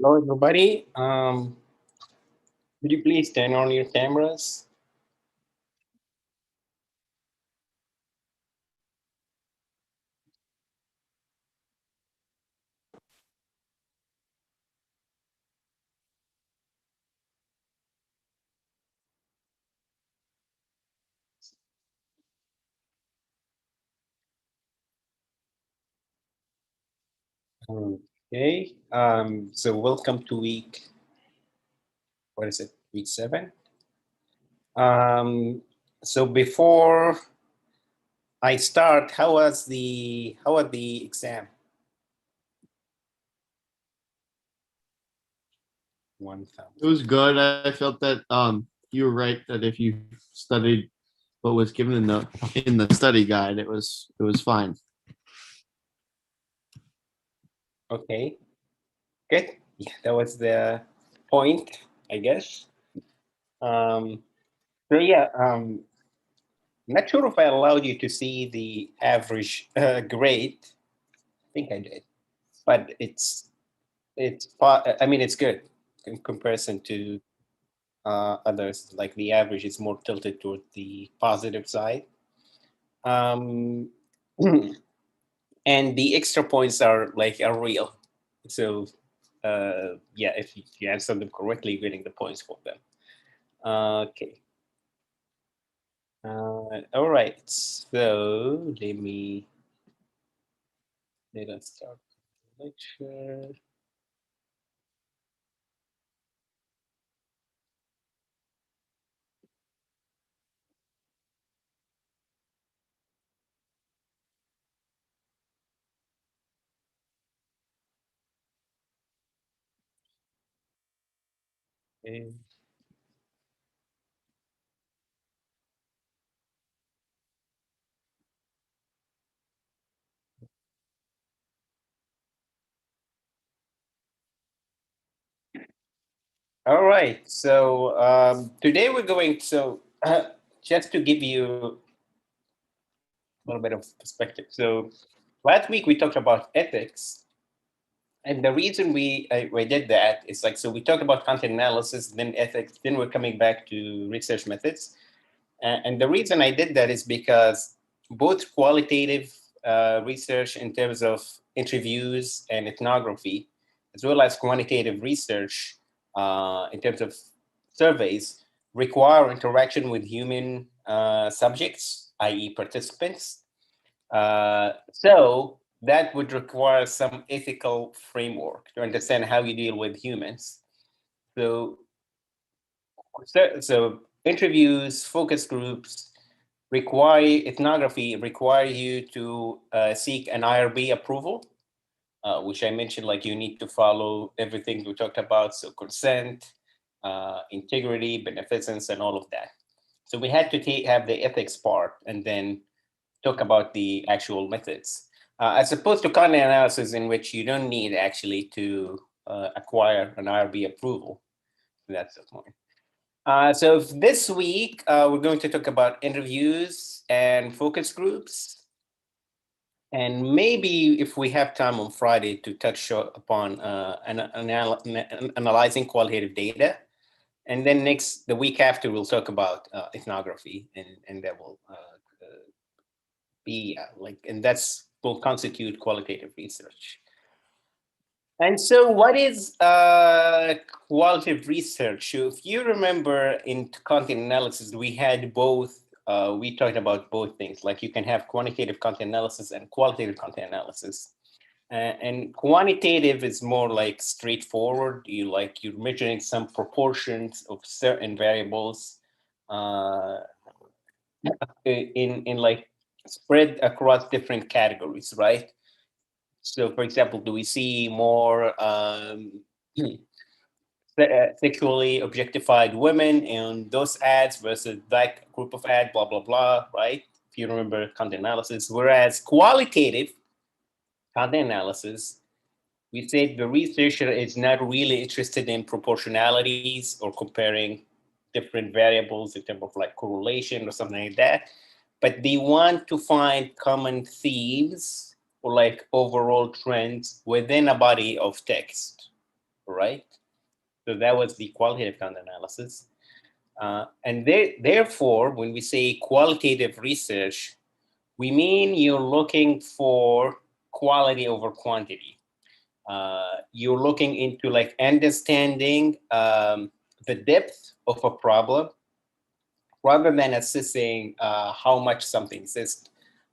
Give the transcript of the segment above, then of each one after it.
Hello, everybody. Could you please turn on your cameras? Okay. So welcome to what is it? Week 7. Um, so before I start, how was the exam? 1,000. It was good. I felt that you were right that if you studied what was given in the study guide, it was fine. Okay. Good. Yeah, that was the point, I guess. Um, so yeah, not sure if I allowed you to see the average grade. I think I did, but I mean, it's good in comparison to others. Like the average is more tilted toward the positive side. Um, and the extra points are real. So yeah, if you answer them correctly, you're getting the points for them. Okay. All right. So let us start the lecture. Okay. All right. So today we're going. So just to give you a little bit of perspective. So last week we talked about ethics, and the reason we did that is like, so we talked about content analysis, then ethics, then we're coming back to research methods. And the reason I did that is because both qualitative research in terms of interviews and ethnography, as well as quantitative research in terms of surveys, require interaction with human subjects, i.e. participants. So that would require some ethical framework to understand how you deal with humans. So, so interviews, focus groups require ethnography, require you to seek an IRB approval, which I mentioned, like you need to follow everything we talked about. So consent, integrity, beneficence, and all of that. So we had to have the ethics part and then talk about the actual methods, as opposed to content analysis, in which you don't need actually to acquire an IRB approval. That's the point. So this week, we're going to talk about interviews and focus groups. And maybe if we have time on Friday to touch upon analyzing qualitative data. And then the week after, we'll talk about ethnography, and that will be and that's will constitute qualitative research. And so, what is qualitative research? So if you remember in content analysis, we had both. We talked about both things. Like you can have quantitative content analysis and qualitative content analysis. And quantitative is more like straightforward. You're measuring some proportions of certain variables in like spread across different categories, right? So, for example, do we see more sexually objectified women in those ads versus that group of ads, blah, blah, blah, right? If you remember content analysis. Whereas qualitative content analysis, we said the researcher is not really interested in proportionalities or comparing different variables in terms of like correlation or something like that, but they want to find common themes or like overall trends within a body of text, right? So that was the qualitative content analysis. And therefore, when we say qualitative research, we mean you're looking for quality over quantity. You're looking into like understanding the depth of a problem rather than assessing how much something exists.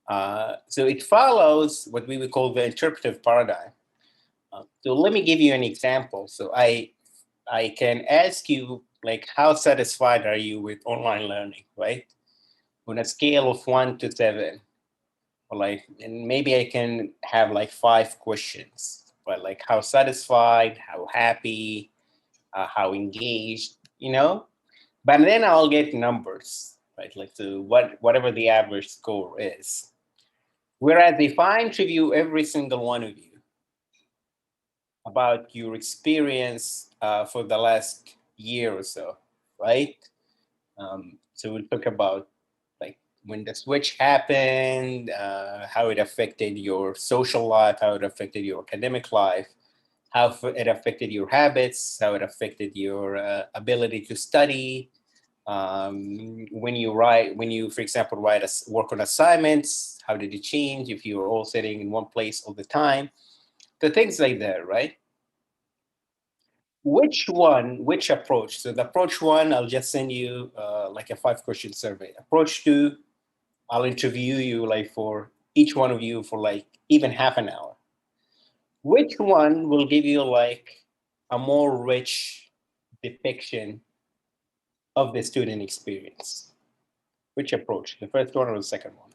So it follows what we would call the interpretive paradigm. So let me give you an example. So I can ask you, like, how satisfied are you with online learning, right? On a scale of 1 to 7, or like, and maybe I can have like 5 questions, but like how satisfied, how happy, how engaged, you know? But then I'll get numbers, right? Like, so whatever the average score is. Whereas if I interview every single one of you about your experience for the last year or so, right? So we'll talk about like when the switch happened, how it affected your social life, how it affected your academic life, how it affected your habits, how it affected your ability to study. When you, for example, work on assignments, how did it change if you were all sitting in one place all the time? The things like that, right? Which approach? So the approach 1, I'll just send you like a 5-question survey. Approach 2, I'll interview you like for each one of you for like even half an hour. Which one will give you like a more rich depiction of the student experience? Which approach? The first one or the second one?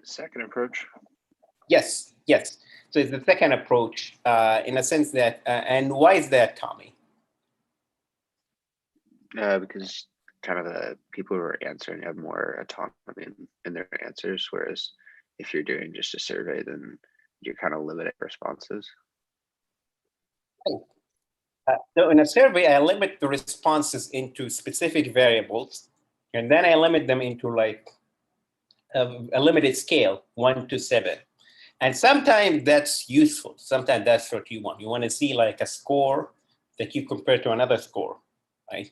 The second approach. Yes, yes. So it's the second approach in a sense that, and why is that, Tommy? Because kind of the people who are answering have more autonomy in their answers, whereas if you're doing just a survey, then you're kind of limiting responses. So in a survey, I limit the responses into specific variables, and then I limit them into like a limited scale, 1 to 7. And sometimes that's useful. Sometimes that's what you want. You want to see like a score that you compare to another score, right?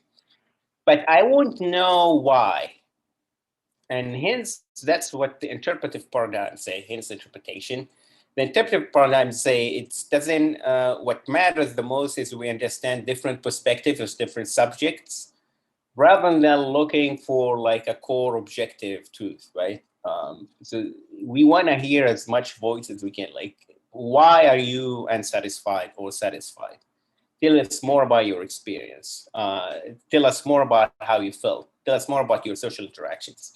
But I won't know why. And hence, that's what the interpretive paradigm say, hence interpretation. The interpretive paradigm say it doesn't, what matters the most is we understand different perspectives of different subjects, rather than looking for like a core objective truth, right? So we want to hear as much voice as we can. Like, why are you unsatisfied or satisfied? Tell us more about your experience. Tell us more about how you felt. Tell us more about your social interactions.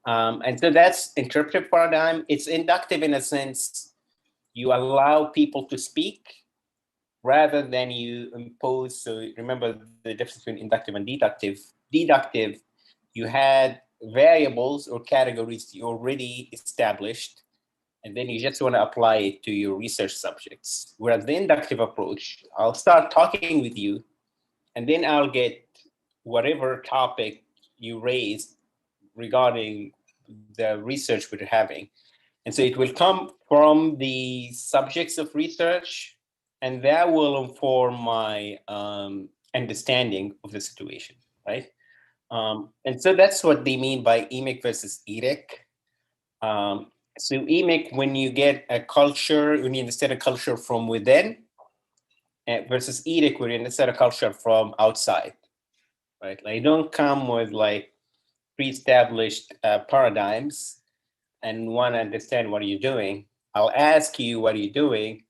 And so that's interpretive paradigm. It's inductive in a sense. You allow people to speak rather than you impose. So remember the difference between inductive and deductive. Deductive, you had variables or categories you already established, and then you just want to apply it to your research subjects. Whereas the inductive approach, I'll start talking with you, and then I'll get whatever topic you raised regarding the research we're having. And so it will come from the subjects of research, and that will inform my understanding of the situation, right? And so that's what they mean by emic versus edic. So emic, when you get a culture, when you understand a culture from within, versus edic, where you understand a culture from outside, right? Like, don't come with like pre-established paradigms and want to understand what you're doing. I'll ask you what are you doing,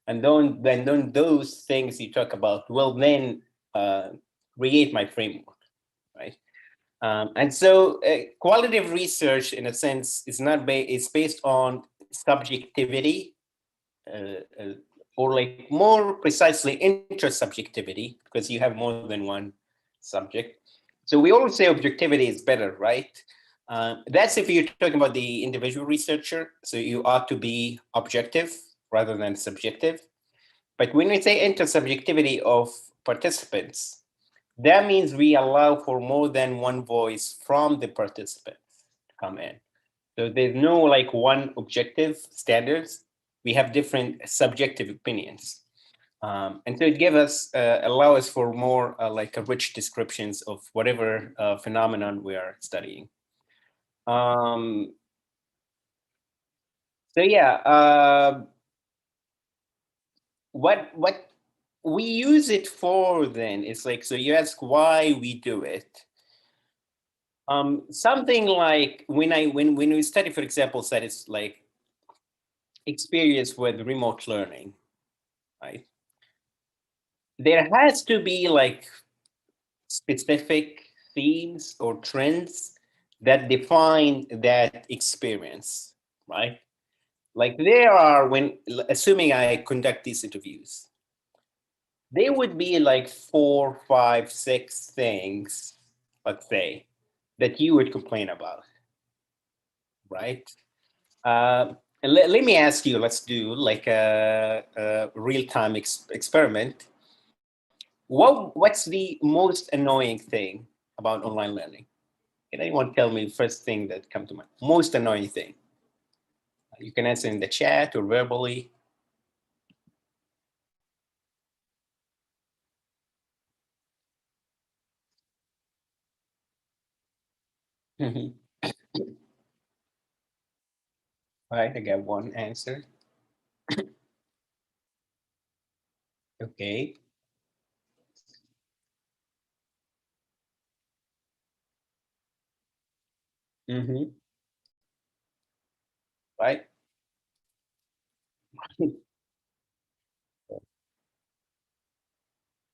and don't those things you talk about will then create my framework, right? And so qualitative research, in a sense, is not it's based on subjectivity, or like more precisely intersubjectivity, because you have more than one subject. So we always say objectivity is better, right? That's if you're talking about the individual researcher. So you ought to be objective rather than subjective. But when we say intersubjectivity of participants, that means we allow for more than one voice from the participants to come in. So there's no like one objective standards. We have different subjective opinions. And so it gives us, allow us for more like a rich descriptions of whatever phenomenon we are studying. So yeah, what we use it for then is like, so you ask why we do it. Something like when we study, for example, studies like experience with remote learning, right? There has to be like specific themes or trends that define that experience, right? Like there are, when assuming I conduct these interviews, there would be like 4, 5, 6 things, let's say, that you would complain about, right? And let me ask you, let's do like a real-time experiment. What's the most annoying thing about online learning? Can anyone tell me the first thing that comes to mind? Most annoying thing. You can answer in the chat or verbally. All right, I got one answer. Okay. Mm-hmm. Right.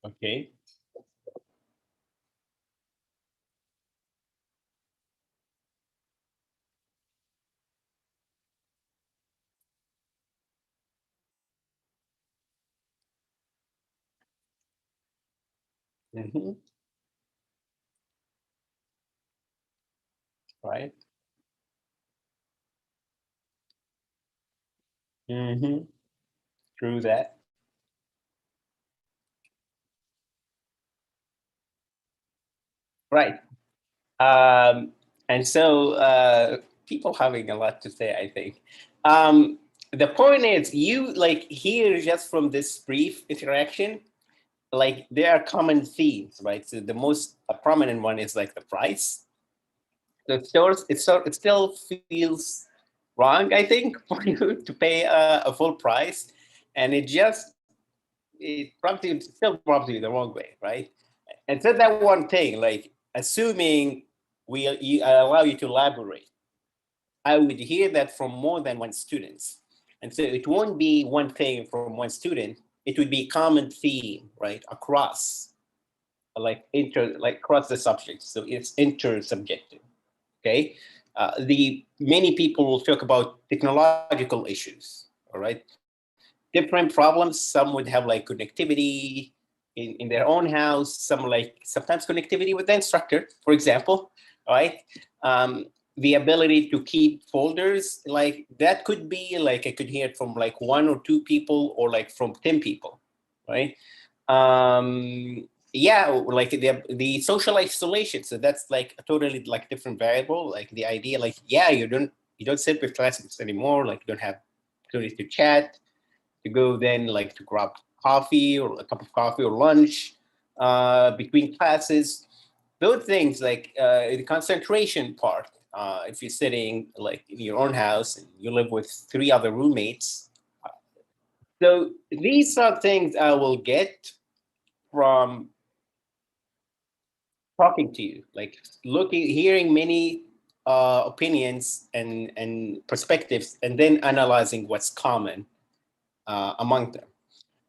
Okay. Mm-hmm. Right. Mm-hmm. True that. Right. Um, and so people having a lot to say, I think. The point is, you like here just from this brief interaction, like there are common themes, right? So the most prominent one is like the price. The stores, it still feels wrong, I think, for you to pay a full price, and it probably still probably the wrong way, right? And so that one thing, like assuming I allow you to elaborate, I would hear that from more than one students. And so it won't be one thing from one student, it would be a common theme, right, across like across the subjects. So it's intersubjective. Okay. The many people will talk about technological issues. All right. Different problems. Some would have like connectivity in their own house. Some like sometimes connectivity with the instructor, for example. All right. The ability to keep folders, like that could be like I could hear it from like 1 or 2 people or like from 10 people, right? Yeah, like the social isolation. So that's like a totally like different variable. Like the idea, like yeah, you don't sit with classmates anymore. Like you don't have opportunity to chat, to go then like to grab coffee or a cup of coffee or lunch between classes. Those things like the concentration part. If you're sitting like in your own house and you live with 3 other roommates, so these are things I will get from talking to you, like looking, hearing many opinions and perspectives, and then analyzing what's common among them.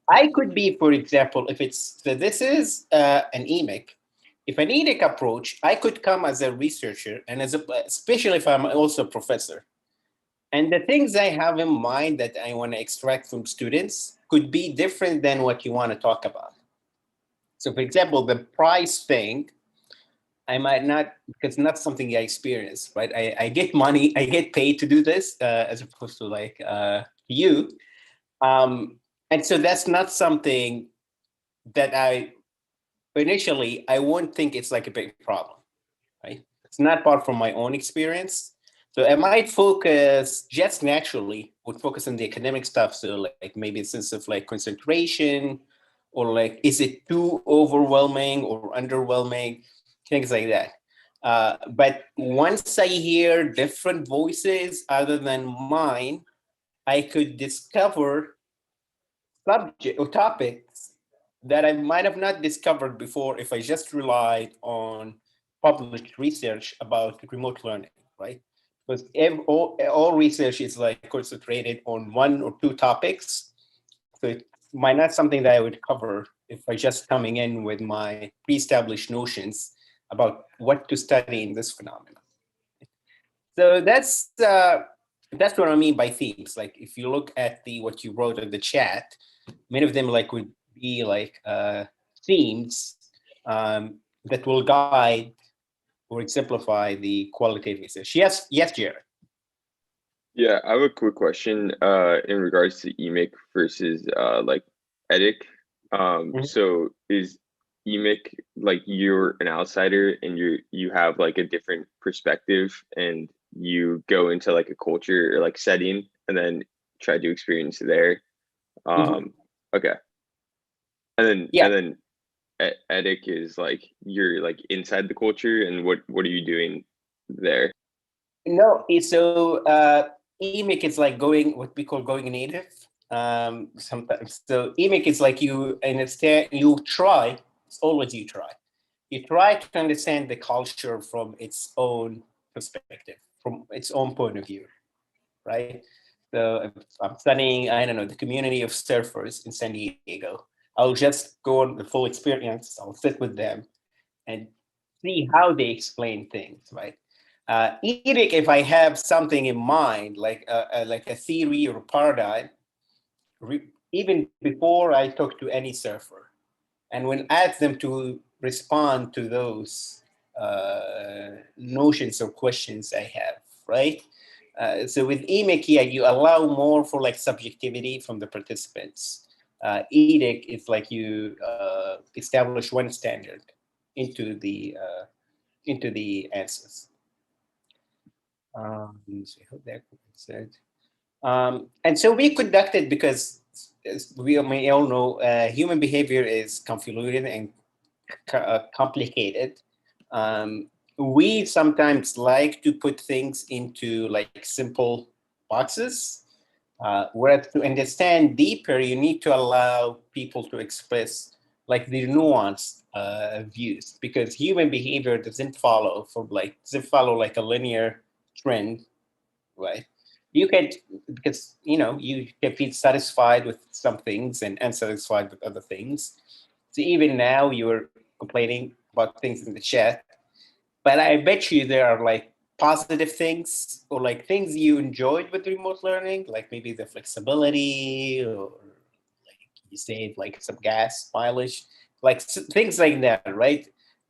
I could be, for example, if it's so this is an EMIC. If an EDIC approach, I could come as a researcher and especially if I'm also a professor. And the things I have in mind that I want to extract from students could be different than what you want to talk about. So, for example, the price thing, I might not, because it's not something I experience, right? I get money, I get paid to do this as opposed to like you. And so that's not something that I initially, I won't think it's like a big problem, right? It's not part from my own experience. So I might focus just naturally, would focus on the academic stuff. So like maybe a sense of like concentration, or like, is it too overwhelming or underwhelming? Things like that. But once I hear different voices other than mine, I could discover subject or topics that I might have not discovered before if I just relied on published research about remote learning, right? Because all research is like concentrated on one or two topics. So it might not something that I would cover if I just coming in with my pre-established notions about what to study in this phenomenon. So that's what I mean by themes. Like if you look at the what you wrote in the chat, many of them like would be like themes that will guide or exemplify the qualitative research. Yes, Jared. Yeah, I have a quick question in regards to EMIC versus like EDIC. So is EMIC like you're an outsider and you have like a different perspective and you go into like a culture or like setting and then try to experience there? Okay. And then EDIC is like you're like inside the culture and what are you doing there? No, so EMIC is like going what we call going native. Sometimes so EMIC is like you, and instead you try. It's always you try. You try to understand the culture from its own perspective, from its own point of view, right? So if I'm studying, I don't know, the community of surfers in San Diego, I'll just go on the full experience. I'll sit with them and see how they explain things, right? Even if I have something in mind, like a theory or a paradigm, even before I talk to any surfer, and when ask them to respond to those notions or questions I have, right? So with EMIC, you allow more for like subjectivity from the participants. EDIC is like you establish one standard into the answers. So I hope that said. And so we conducted, because as we may all know, human behavior is convoluted and complicated. We sometimes like to put things into like simple boxes, whereas to understand deeper, you need to allow people to express like their nuanced views, because human behavior doesn't follow like a linear trend, right? You can, because you can feel satisfied with some things and unsatisfied with other things. So even now you're complaining about things in the chat, but I bet you there are like positive things or like things you enjoyed with remote learning, like maybe the flexibility, or like you saved like some gas mileage, like things like that, right?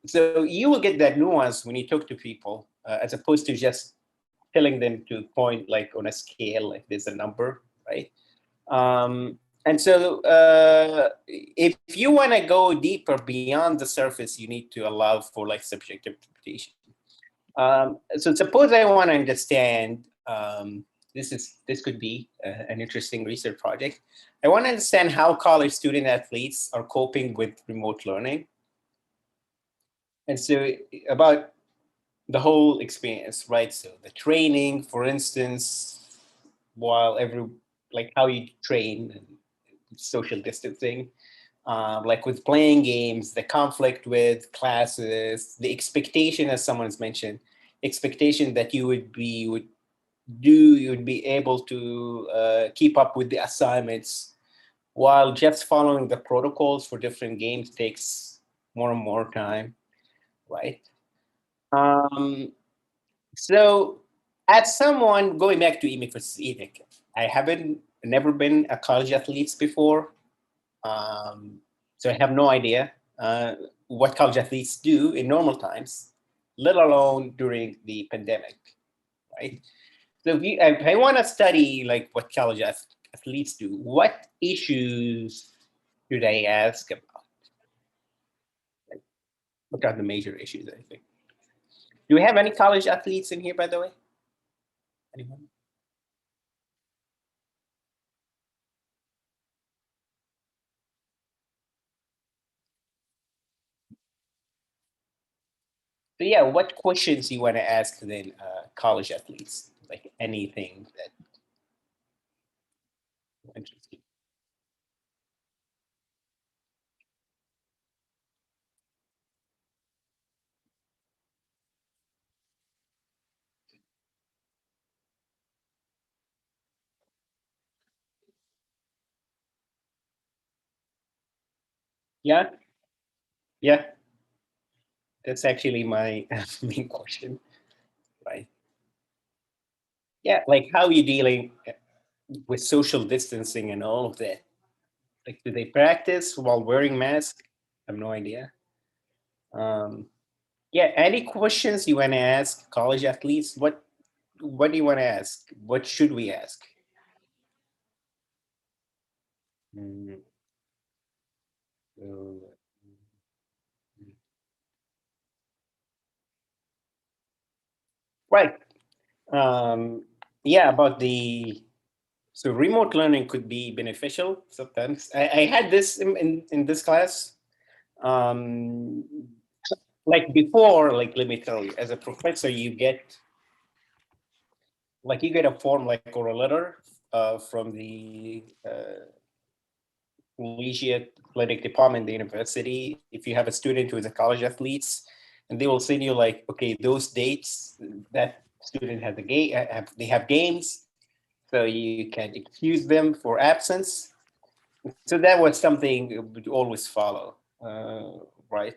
So you will get that nuance when you talk to people, as opposed to just telling them to point like on a scale, like there's a number, right? And so if you want to go deeper beyond the surface, you need to allow for like subjective interpretation. So suppose I want to understand, this could be an interesting research project. I want to understand how college student athletes are coping with remote learning. And so about the whole experience, right? So the training, for instance, while like how you train and social distancing, like with playing games, the conflict with classes, the expectation, as someone's mentioned, expectation that you would be able to keep up with the assignments, while just following the protocols for different games takes more and more time, right? So as someone going back to EMIC versus EMIC, I never been a college athlete before. So I have no idea what college athletes do in normal times, let alone during the pandemic, right? So if I want to study like what college athletes do, what issues should I ask about? Like, look at the major issues, I think. Do we have any college athletes in here, by the way? Anyone? So yeah, what questions you want to ask then college athletes? Like anything that interests you. Yeah, yeah, that's actually my main question, right? Yeah, like how are you dealing with social distancing and all of that? Like, do they practice while wearing masks? I have no idea. Um, yeah, any questions you want to ask college athletes? What do you want to ask? What should we ask? Mm, so, right. Yeah, about the so remote learning could be beneficial sometimes. I had this in this class. Um, like before, like let me tell you, as a professor, you get a form like or a letter from the collegiate athletic department in the university. If you have a student who is a college athlete, and they will send you like, okay, those dates that student has a game, they have games, so you can excuse them for absence. So that was something we always follow, right?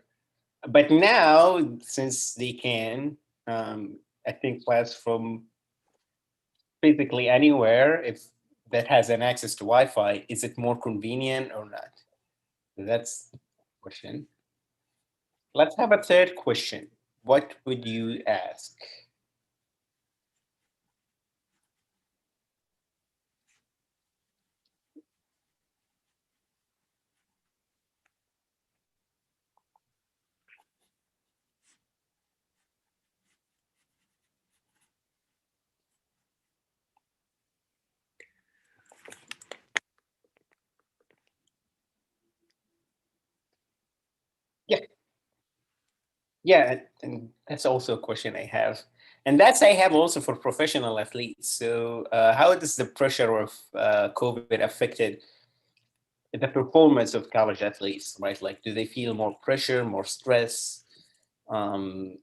But now, since they can, I think class from basically anywhere, if that has an access to Wi-Fi, is it more convenient or not? That's the question. Let's have a third question. What would you ask? Yeah, yeah, and that's also a question I have. And that's I have also for professional athletes. So how does the pressure of COVID affected the performance of college athletes, right? Like, do they feel more pressure, more stress? Um,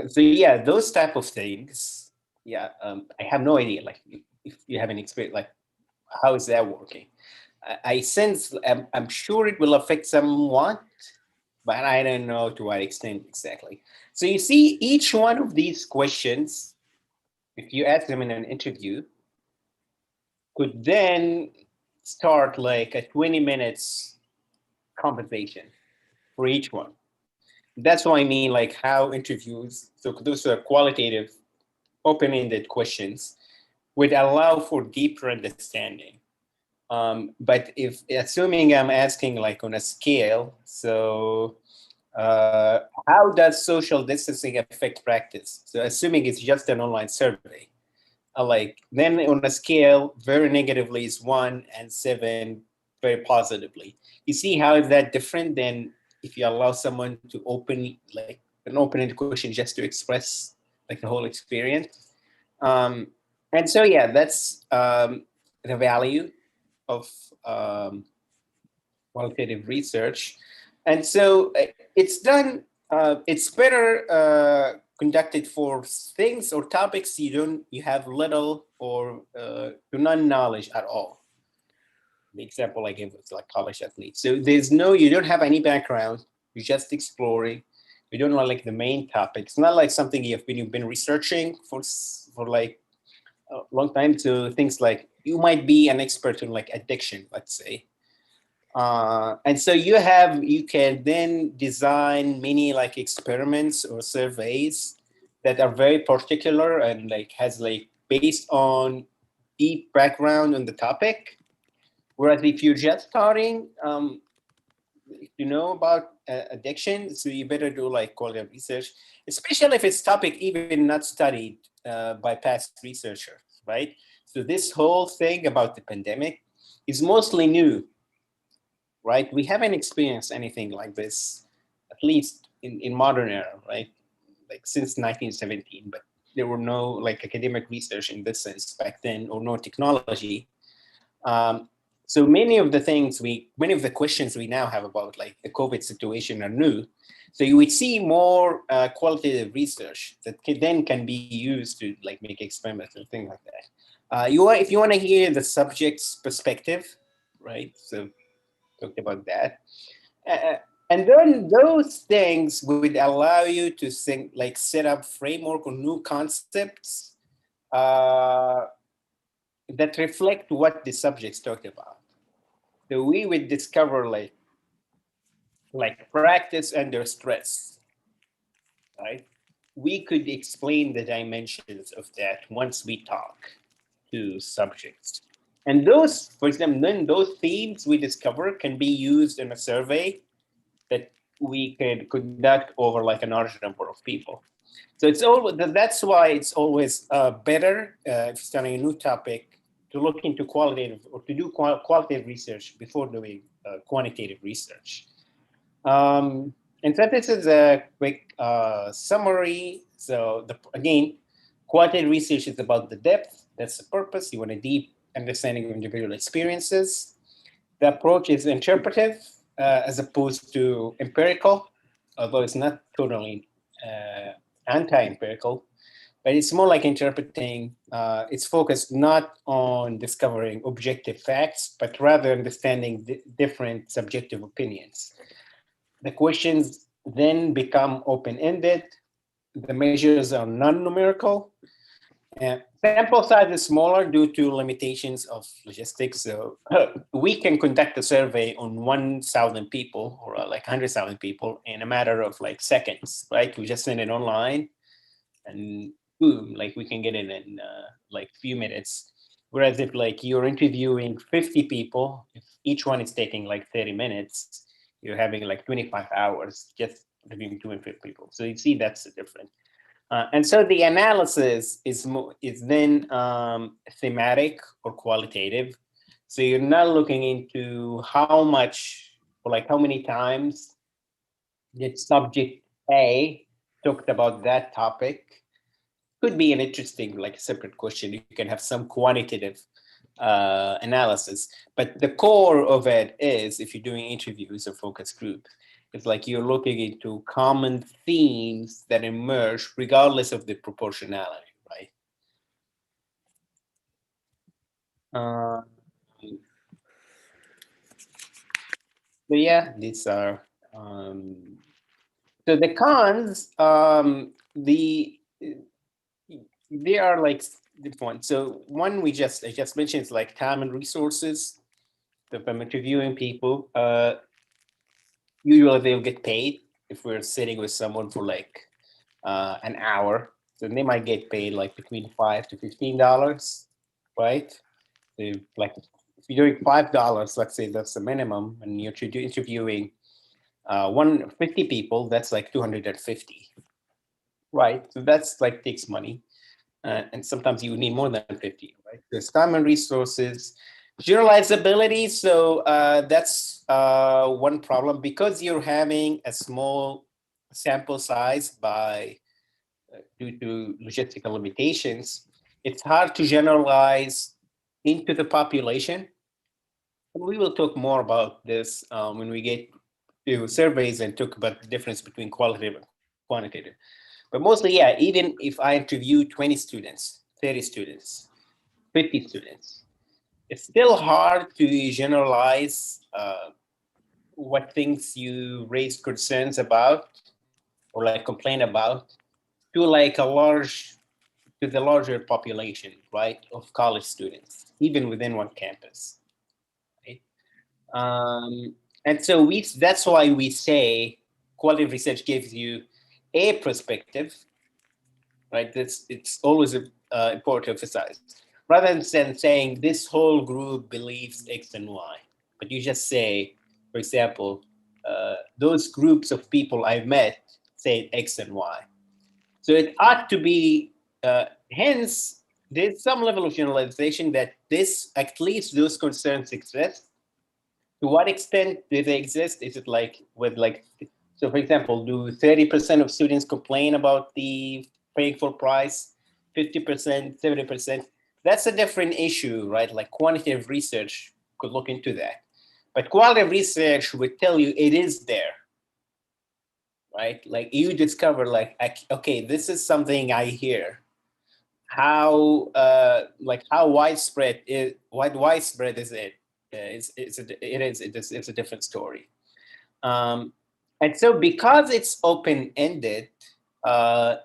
so yeah, those type of things. Yeah, I have no idea. Like, if you have any experience, like, how is that working? I sense I'm sure it will affect somewhat, but I don't know to what extent exactly. So you see, each one of these questions, if you ask them in an interview, could then start like a 20 minutes conversation for each one. That's what I mean, like how interviews, so those are qualitative, open-ended questions, would allow for deeper understanding. But if assuming I'm asking like on a scale, so how does social distancing affect practice? So assuming it's just an online survey, like then on a scale, very negatively is 1 and 7 very positively. You see how is that different than if you allow someone to open like an open-ended question just to express like the whole experience. Um, and so yeah, that's the value of qualitative research. And so it's done, it's better conducted for things or topics you have little or none knowledge at all. The example I gave was like college athletes. So you don't have any background, you're just exploring. You don't know like the main topic. It's not like something you've been researching for like a long time. So things like you might be an expert in like addiction, let's say. And so you can then design many like experiments or surveys that are very particular and like has like based on deep background on the topic. Whereas if you're just starting, if you know about addiction, so you better do like qualitative research, especially if it's topic even not studied by past researchers, right? So this whole thing about the pandemic is mostly new, right? We haven't experienced anything like this, at least in modern era, right? Like since 1917, but there were no like academic research in this sense back then, or no technology. So many of the questions we now have about like the COVID situation are new. So you would see more qualitative research that can be used to like make experiments and things like that. If you want to hear the subject's perspective, right? So talked about that. And then those things would allow you to think, like set up framework or new concepts that reflect what the subjects talked about. So we would discover like practice under stress, right? We could explain the dimensions of that once we talk to subjects. And those, for example, then those themes we discover can be used in a survey that we could conduct over like a large number of people. So it's always, that's why it's always better if you're starting a new topic to look into qualitative or to do qualitative research before doing quantitative research. And so this is a quick summary. So again, qualitative research is about the depth. That's the purpose. You want a deep understanding of individual experiences. The approach is interpretive as opposed to empirical, although it's not totally anti-empirical, but it's more like interpreting. It's focused not on discovering objective facts, but rather understanding different subjective opinions. The questions then become open-ended. The measures are non-numerical. Sample size is smaller due to limitations of logistics. So we can conduct a survey on 1,000 people or like 100,000 people in a matter of like seconds, right? We just send it online and boom, like we can get it in like a few minutes. Whereas if like you're interviewing 50 people, if each one is taking like 30 minutes, you're having like 25 hours just interviewing 250 people. So you see that's the difference. And so the analysis is then thematic or qualitative. So you're not looking into how much or like how many times did subject A talked about that topic. Could be an interesting, like separate question. You can have some quantitative analysis, but the core of it is if you're doing interviews or focus group, it's like you're looking into common themes that emerge regardless of the proportionality, right? So yeah, these are so the cons. They are like different. So one I just mentioned is like time and resources. So if I'm interviewing people, usually they'll get paid if we're sitting with someone for like an hour. So they might get paid like between $5 to $15, right? So like if you're doing $5, let's say that's the minimum, and you're interviewing 150 people, that's like 250, right? So that's like takes money. And sometimes you need more than 50, right? There's time and resources, generalizability. So that's one problem because you're having a small sample size due to logistical limitations. It's hard to generalize into the population. And we will talk more about this when we get to surveys and talk about the difference between qualitative and quantitative. But mostly, yeah, even if I interview 20 students, 30 students, 50 students, it's still hard to generalize what things you raise concerns about or like complain about to like to the larger population, right, of college students, even within one campus, right? And so that's why we say qualitative research gives you a perspective, right? It's always important to emphasize, rather than saying this whole group believes X and Y, but you just say, for example, those groups of people I've met said X and Y. So it ought to be, hence, there's some level of generalization that this, at least those concerns exist. To what extent do they exist? Is it like with like, so for example, do 30% of students complain about the paying full price, 50%, 70%? That's a different issue, right? Like quantitative research could look into that. But qualitative research would tell you it is there, right? Like you discover like, okay, this is something I hear. How widespread is it? It's a different story. And so because it's open-ended,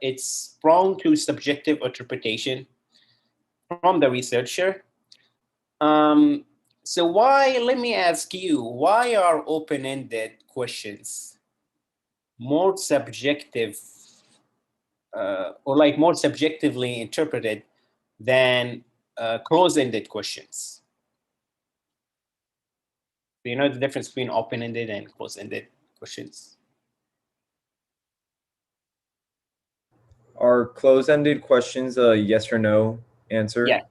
it's prone to subjective interpretation from the researcher. So let me ask you, why are open-ended questions more subjective or like more subjectively interpreted than closed-ended questions? Do you know the difference between open-ended and closed-ended questions? Are closed-ended questions a yes or no answer? Yeah.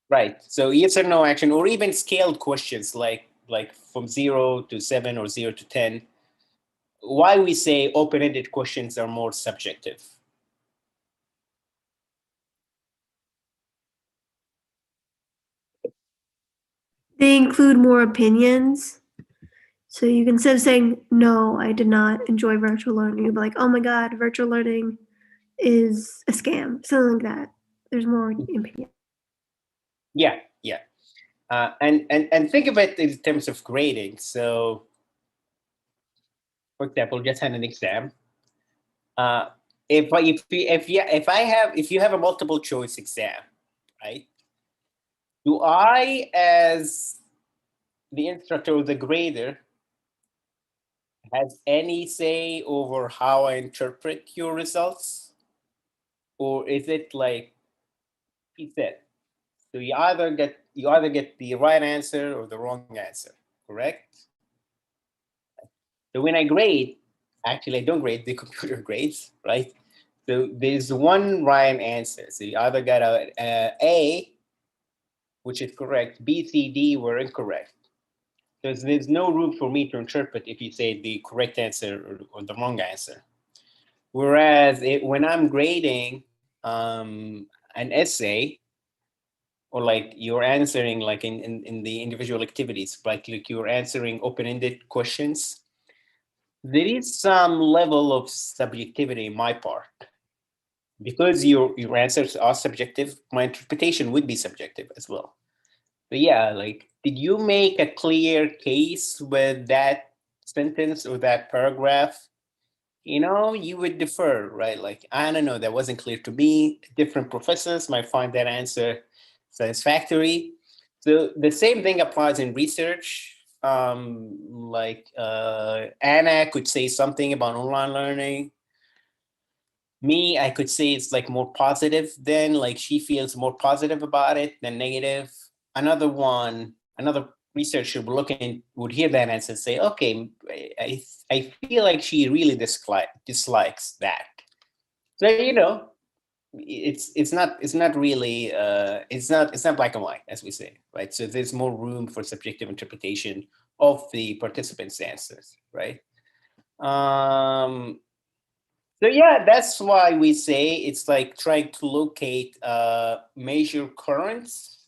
Right. So yes or no action, or even scaled questions like from 0 to 7 or 0 to 10. Why we say open-ended questions are more subjective? They include more opinions. So you can, instead of saying, no, I did not enjoy virtual learning, you'll be like, oh my God, virtual learning is a scam, something like that. There's more opinion. Yeah. And think of it in terms of grading. So, for example, just had an exam. If you have a multiple choice exam, right? Do I, as the instructor or the grader, has any say over how I interpret your results? Or is it like he said? So you either get the right answer or the wrong answer, correct? So when I grade, actually I don't grade, the computer grades, right? So there's one right answer. So you either got A, which is correct, B, C, D were incorrect. So there's no room for me to interpret if you say the correct answer or the wrong answer. Whereas when I'm grading an essay, or like you're answering like in the individual activities, like you're answering open-ended questions, there is some level of subjectivity in my part. Because your answers are subjective, my interpretation would be subjective as well. But yeah, like, did you make a clear case with that sentence or that paragraph? You would defer, right? Like, I don't know, that wasn't clear to me. Different professors might find that answer satisfactory. So the same thing applies in research. Anna could say something about online learning. Me, I could say it's like more positive than, like, she feels more positive about it than negative. Another researcher would hear that answer and say, okay, I feel like she really dislikes that. So it's not really it's not black and white, as we say, right? So there's more room for subjective interpretation of the participants' answers, right? So yeah, that's why we say it's like trying to locate major currents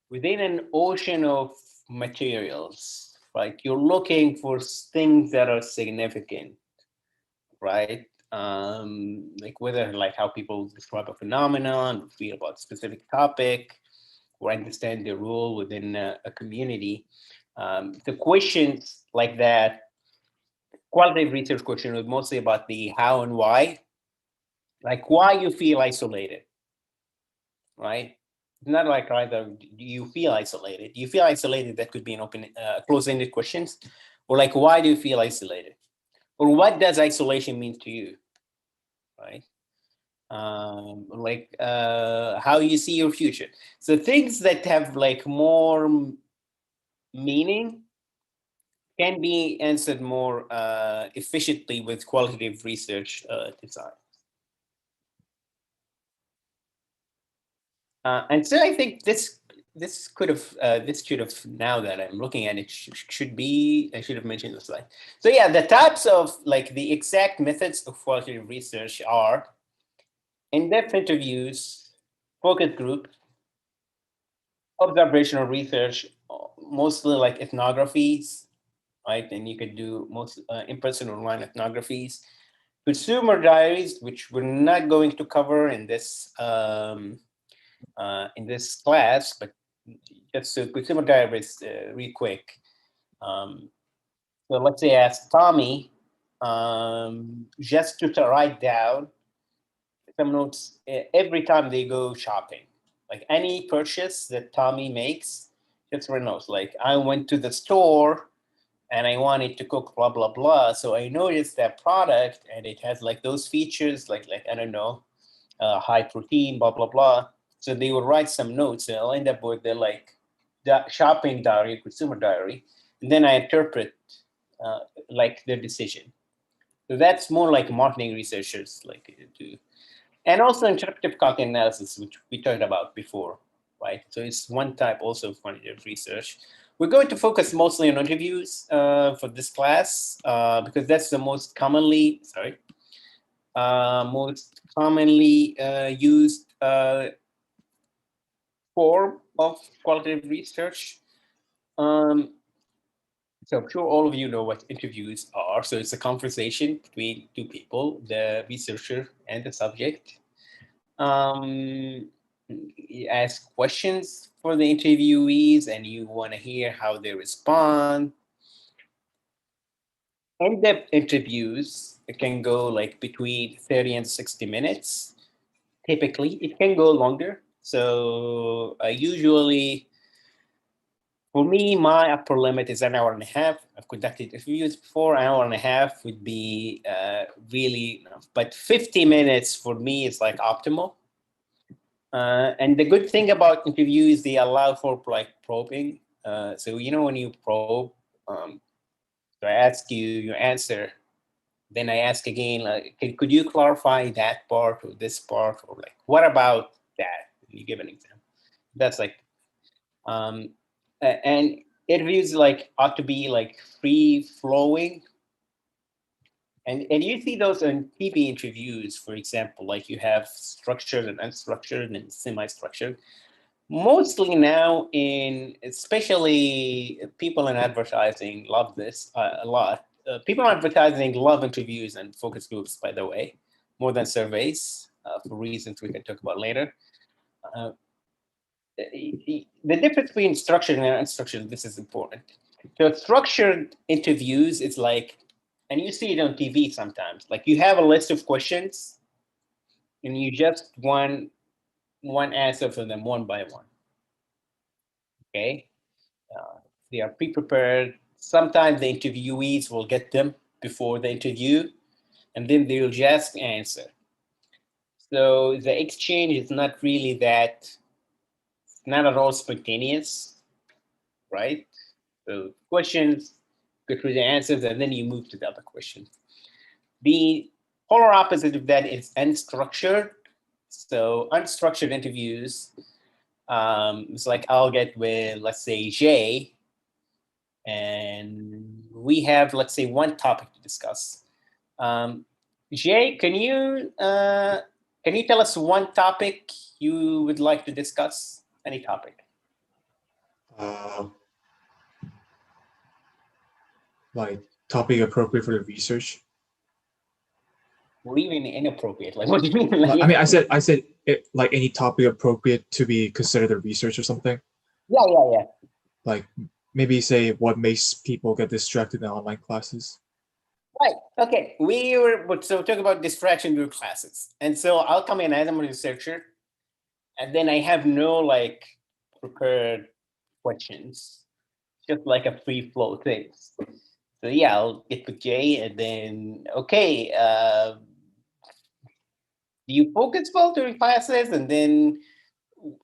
within an ocean of materials, right? You're looking for things that are significant, right? Like whether like how people describe a phenomenon, feel about a specific topic, or understand their role within a community. The questions like that, qualitative research question was mostly about the how and why, like why you feel isolated, right? It's not like either do you feel isolated. Do you feel isolated? That could be an open, closed-ended questions, or like why do you feel isolated, or what does isolation mean to you, right? How you see your future. So things that have like more meaning can be answered more efficiently with qualitative research design. And so I think this should have, now that I'm looking at it, should be, I should have mentioned this slide. So yeah, the types of like the exact methods of qualitative research are in-depth interviews, focus group, observational research, mostly like ethnographies, right? And you could do most in-person or online ethnographies, consumer diaries, which we're not going to cover in this class, but just so consumer diaries real quick. So let's say ask Tommy just to write down some notes every time they go shopping. Like any purchase that Tommy makes, just for notes. Like I went to the store and I wanted to cook blah blah blah. So I noticed that product and it has like those features, like I don't know, high protein, blah blah blah. So they will write some notes, and I'll end up with the like shopping diary, consumer diary, and then I interpret like their decision. So that's more like marketing researchers like do. And also interpretive content analysis, which we talked about before, right? So it's one type also of quantitative research. We're going to focus mostly on interviews for this class because that's the most commonly, used form of qualitative research. So I'm sure all of you know what interviews are. So it's a conversation between two people, the researcher and the subject. You ask questions for the interviewees and you want to hear how they respond. In-depth interviews, it can go like between 30 and 60 minutes. Typically, it can go longer. So usually, for me, my upper limit is an hour and a half. I've conducted interviews before. An hour and a half would be really enough. But 50 minutes for me is like optimal. And the good thing about interviews, they allow for like probing. So when you probe, so I ask you, you answer, then I ask again, like, could you clarify that part or this part, or like, what about that? And you give an example. That's like, and interviews like ought to be like free flowing. And you see those on TV interviews, for example, like you have structured and unstructured and semi-structured. Mostly now especially people in advertising love this a lot. People in advertising love interviews and focus groups, by the way, more than surveys for reasons we can talk about later. The difference between structured and unstructured, this is important. So structured interviews is like, and you see it on TV sometimes, like you have a list of questions and you just one answer for them one by one. Okay, they are pre-prepared. Sometimes the interviewees will get them before the interview, and then they'll just answer. So the exchange is not really not at all spontaneous, right? So questions, go through the answers, and then you move to the other questions. The polar opposite of that is unstructured. So unstructured interviews, it's like I'll get with, let's say, Jay, and we have, let's say, one topic to discuss. Jay, can you tell us one topic you would like to discuss? Any topic? Like topic appropriate for the research. Or even inappropriate? Like, what do you mean? I mean, I said it, like any topic appropriate to be considered a research or something. Yeah. Like maybe say what makes people get distracted in online classes. Right. Okay. We were talking about distraction during classes, and so I'll come in as I'm a researcher, and then I have no like prepared questions, just like a free flow thing. So yeah, I'll get with Jay, and then okay, do you focus well during classes? And then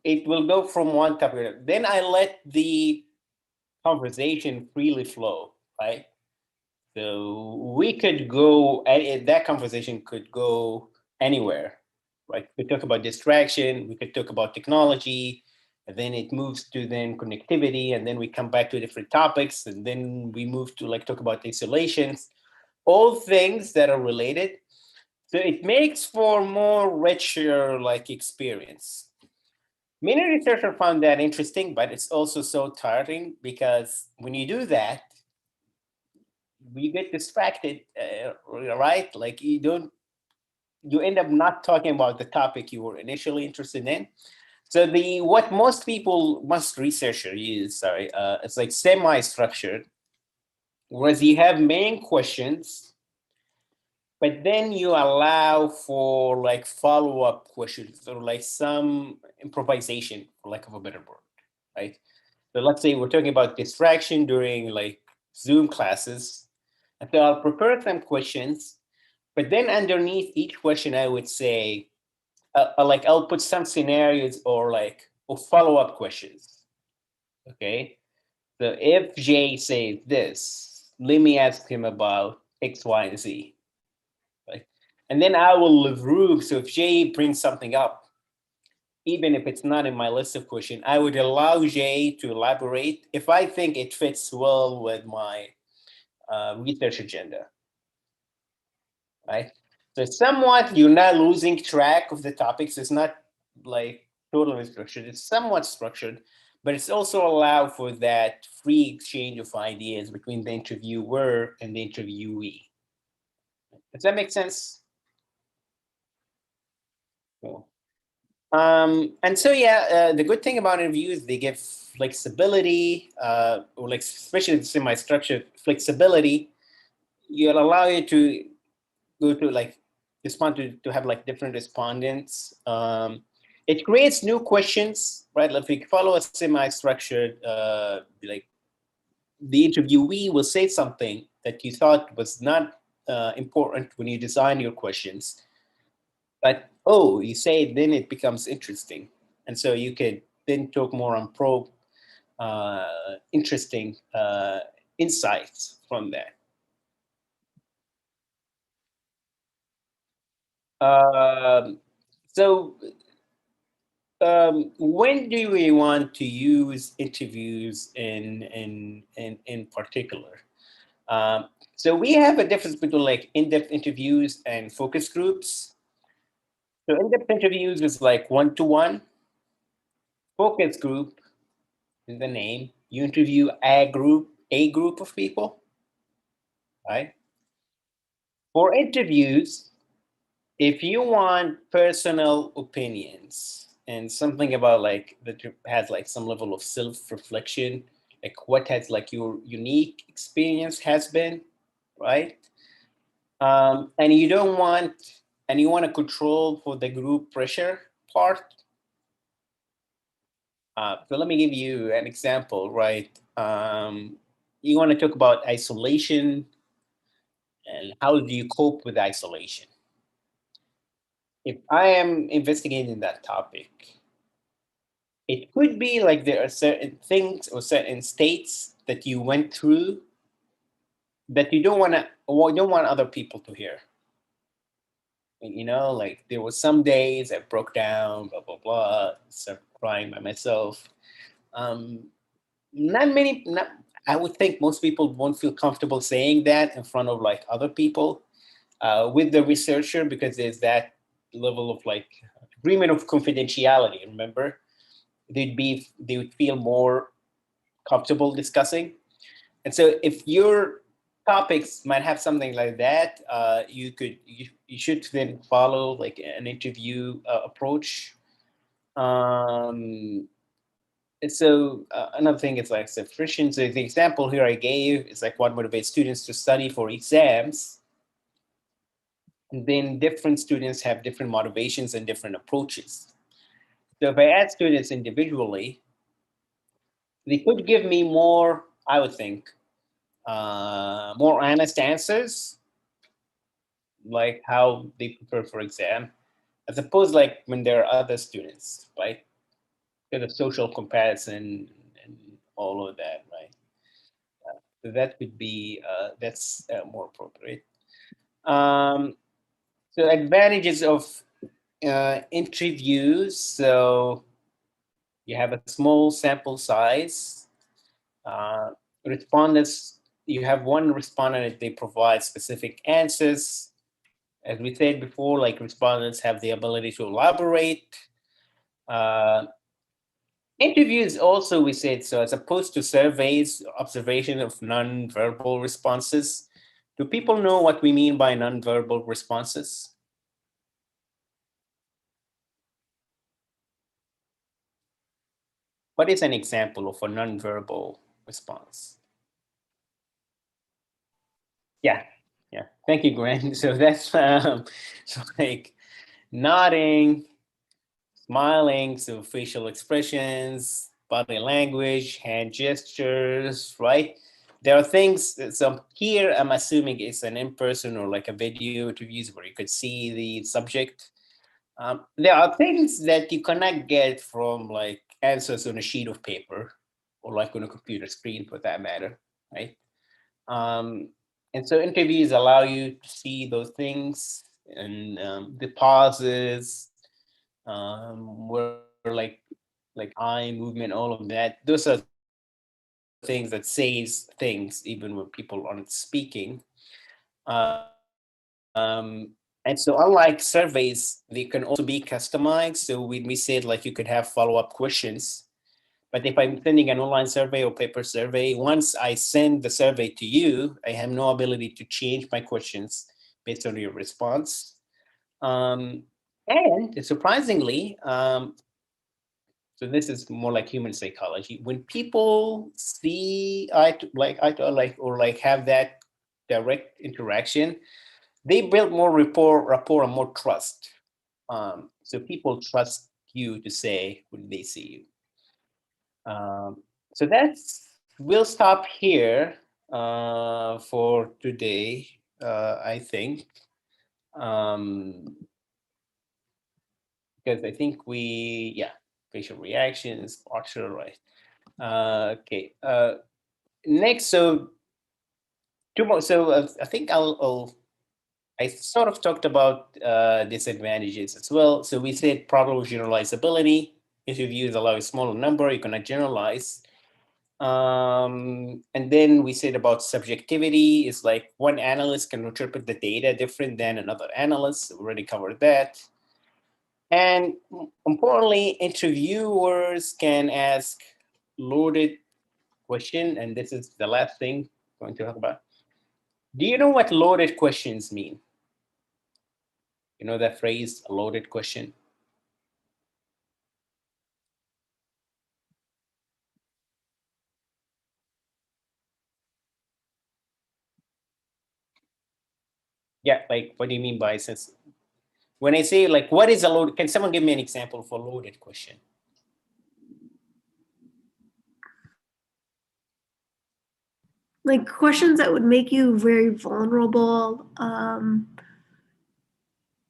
it will go from one topic. Then I let the conversation freely flow, right? So we could go, that conversation could go anywhere, right? We talk about distraction, we could talk about technology, and then it moves to then connectivity, and then we come back to different topics, and then we move to like talk about isolations, all things that are related. So it makes for more richer like experience. Many researchers found that interesting, but it's also so tiring because when you do that, you get distracted, right? Like you end up not talking about the topic you were initially interested in. So what most researchers use, it's like semi-structured, whereas you have main questions, but then you allow for like follow-up questions or like some improvisation, for lack of a better word, right? So let's say we're talking about distraction during like Zoom classes. And so I'll prepare some questions, but then underneath each question, I would say, like I'll put some scenarios or follow-up questions. Okay. So if Jay says this, let me ask him about X, Y, and Z. Right. And then I will leave room. So if Jay brings something up, even if it's not in my list of questions, I would allow Jay to elaborate if I think it fits well with my research agenda. Right? So somewhat you're not losing track of the topics. It's not like totally structured. It's somewhat structured, but it's also allowed for that free exchange of ideas between the interviewer and the interviewee. Does that make sense? Cool. And so, yeah, the good thing about interviews, they give flexibility, or like especially semi-structured flexibility. You'll allow you to go to like respond to have like different respondents. It creates new questions, right? Like if we follow a semi-structured, like the interviewee will say something that you thought was not important when you design your questions, but oh, you say it, then it becomes interesting, and so you could then talk more on interesting insights from that. So when do we want to use interviews in particular? So we have a difference between like in-depth interviews and focus groups. So in-depth interviews is like one-to-one. Focus group is the name. You interview a group of people, right? For interviews, if you want personal opinions and something about like that has like some level of self-reflection, like what has like your unique experience has been, right? And you don't want, and you want to control for the group pressure part. So let me give you an example, right? You want to talk about isolation and how do you cope with isolation? If I am investigating that topic, it could be like there are certain things or certain states that you went through that you don't want other people to hear. You know, like there were some days I broke down, blah blah blah, started crying by myself. Not I would think most people won't feel comfortable saying that in front of like other people with the researcher because there's that level of like agreement of confidentiality. Remember, they would feel more comfortable discussing. And so if your topics might have something like that, you should then follow like an interview approach. And so another thing is like subscription. So the example here I gave is like what motivates students to study for exams. And then different students have different motivations and different approaches. So if I ask students individually, they could give me more, I would think, more honest answers, like how they prepare for exam, as opposed like when there are other students, right? Because of social comparison and all of that, right? So that would be, that's more appropriate. So advantages of interviews. So you have a small sample size. Respondents, you have one respondent, they provide specific answers. As we said before, like respondents have the ability to elaborate. Interviews also, we said, so as opposed to surveys, observation of non-verbal responses. Do people know what we mean by non-verbal responses? What is an example of a non-verbal response? Yeah, yeah. Thank you, Gwen. So that's so like nodding, smiling, so facial expressions, body language, hand gestures, right? There are things that some here, I'm assuming it's an in-person or like a video interviews where you could see the subject. There are things that you cannot get from like answers on a sheet of paper or like on a computer screen for that matter, right? And so interviews allow you to see those things and the pauses, where like eye movement, all of that. Those are things that says things even when people aren't speaking. And so unlike surveys, they can also be customized. So we said like you could have follow-up questions. But if I'm sending an online survey or paper survey, once I send the survey to you, I have no ability to change my questions based on your response. And surprisingly, so this is more like human psychology. When people see eye to eye, or like have that direct interaction, they build more rapport and more trust. So people trust you to say when they see you. So we'll stop here for today, I think. Because I think facial reactions, posture, right? Okay. Next, so two more. So I think I sort of talked about disadvantages as well. So we said problem generalizability. Interviews allow a smaller number, you cannot generalize. And then we said about subjectivity is like one analyst can interpret the data different than another analyst. We already covered that. And importantly, interviewers can ask loaded question, and this is the last thing I'm going to talk about. Do you know what loaded questions mean? You know that phrase, a loaded question? Yeah, like what do you mean by sense? When I say like, what is a loaded, can someone give me an example for loaded question? Like questions that would make you very vulnerable.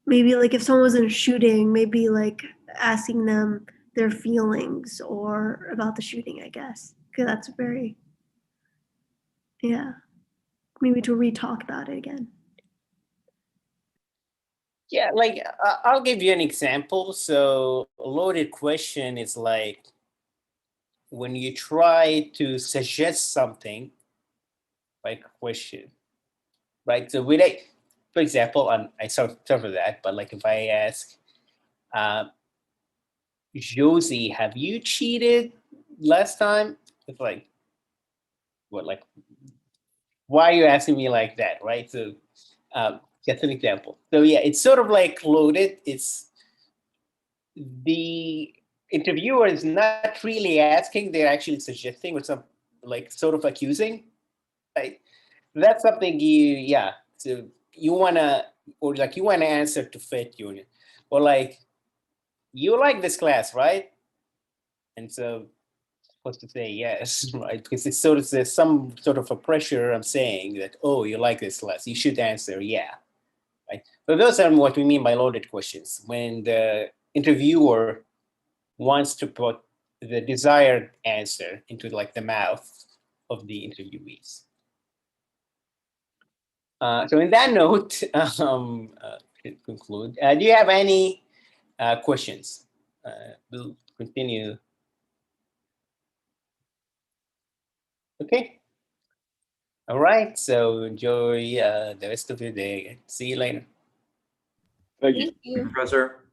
Maybe like if someone was in a shooting, maybe like asking them their feelings or about the shooting, I guess. Because that's very, yeah. Maybe to re-talk about it again. Yeah, like I'll give you an example. So a loaded question is like when you try to suggest something, like a question, right? So for example, I sort of that, but like if I ask, Josie, have you cheated last time? It's like, what, like, why are you asking me like that, right? So just an example. So yeah, it's sort of like loaded. It's the interviewer is not really asking, they're actually suggesting or some like sort of accusing, right? That's something so you wanna, or like you wanna answer to fit you, or like, you like this class, right? And so supposed to say yes, right? Because it's sort of, there's some sort of a pressure. I'm saying that, oh, you like this class, you should answer yeah, right? So those are what we mean by loaded questions. When the interviewer wants to put the desired answer into like the mouth of the interviewees. So in that note, to conclude, do you have any questions? We'll continue. Okay. All right. So enjoy the rest of your day. See you later. Thank you. Thank you. Professor.